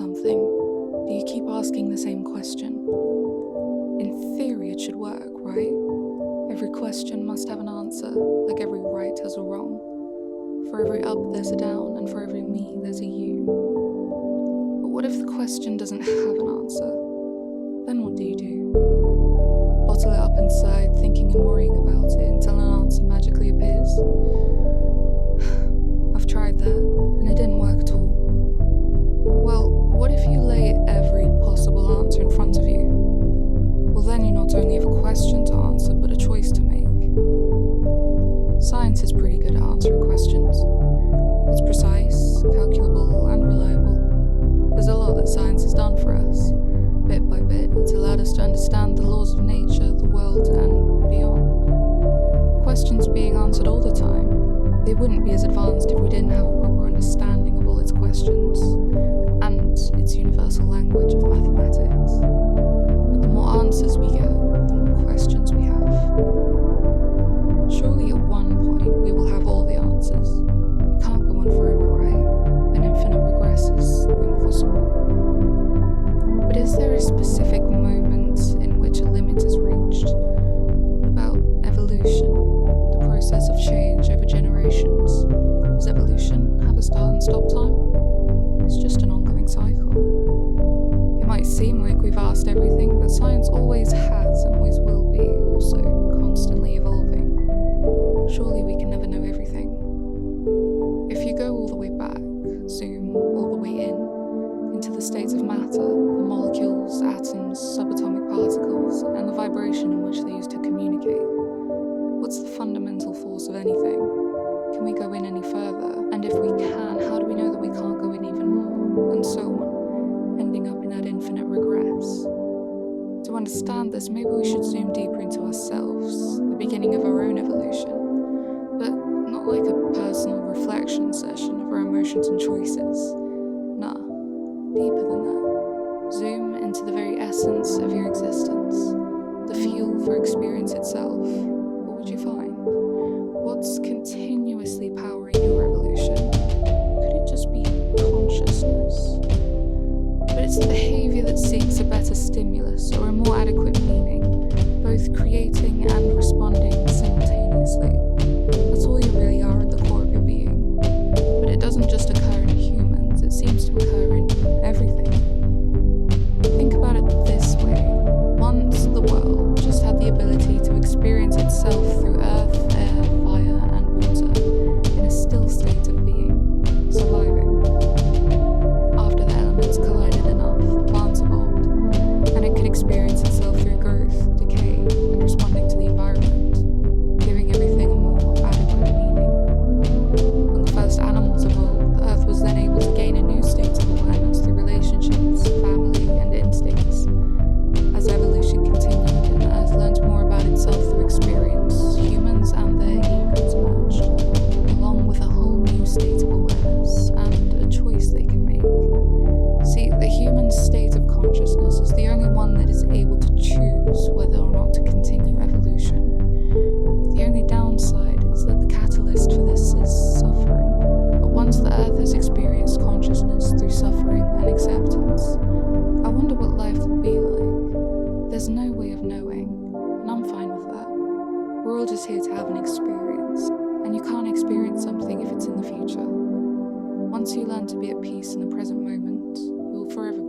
something, do you keep asking the same question? In theory, it should work, right? Every question must have an answer, like every right has a wrong. For every up, there's a down, and for every me, there's a you. But what if the question doesn't have an answer? Then what do you do? Bottle it up inside, thinking and worrying about it until an answer magically appears? I've tried that, and it didn't work at all. Well, what if you lay every possible answer in front of you? Well, then you not only have a question to answer, but a choice to make. Science is pretty good at answering questions. It's precise, calculable, and reliable. There's a lot that science has done for us. Bit by bit, it's allowed us to understand the laws of nature, the world, and beyond. Questions being answered all the time. They wouldn't be as advanced if we didn't have a proper understanding of all its questions, and its universal language of mathematics. But the more answers we get, the more questions we have. Surely at one point we will have all the answers. It can't go on forever, right? An infinite regress is impossible. But is there a specific moment in which a limit is reached? What about evolution, the process of change over generations? Does evolution have a start and stop time? It's just an ongoing cycle. It might seem like we've asked everything, but science always has and always will be, also constantly evolving. Surely we can never know everything. If you go all the way back, zoom all the way into the states of matter, the molecules, atoms, subatomic particles, and the vibration in which they use to communicate, what's the fundamental force of anything? Can we go in any further? And if we can, how do we know that we can't go in even more? And so on, ending up in that infinite regress. To understand this, maybe we should zoom deeper into ourselves, the beginning of our own evolution, but not like a personal reflection session of our emotions and choices. Nah, deeper than that. Zoom into the very essence of your existence, the fuel for experience itself. What would you find? What's continuously powering your evolution? Could it just be consciousness? But it's the behavior that seeks a better stimulus or a more adequate meaning, both creating and responding simultaneously. That's all you really are at the core of your being. But it doesn't just occur in humans, it seems to occur in everything. Think about it this way. Once the world just had the ability to experience itself through earth, air, fire, and water in a still state of being, surviving. After the elements collided enough, plants evolved, and it could experience itself through growth, decay, and responding to the environment, giving everything a more adequate meaning. When the first animals evolved, the earth was then able to gain a new state of awareness through relationships, family, and instincts. As evolution continued and the earth learned more about itself through experience, humans and their egos emerged, along with a whole new state of awareness and a choice they can make. See, the human state of consciousness is the only one that is able to choose whether or not to continue evolution. The only downside is that the catalyst for this is suffering. But once the earth has experienced consciousness through suffering and acceptance, I wonder what life will be like. There's no way of knowing, and I'm fine with that. We're all just here to have an experience, and you can't experience something if it's in the future. Once you learn to be at peace in the present moment, you will forever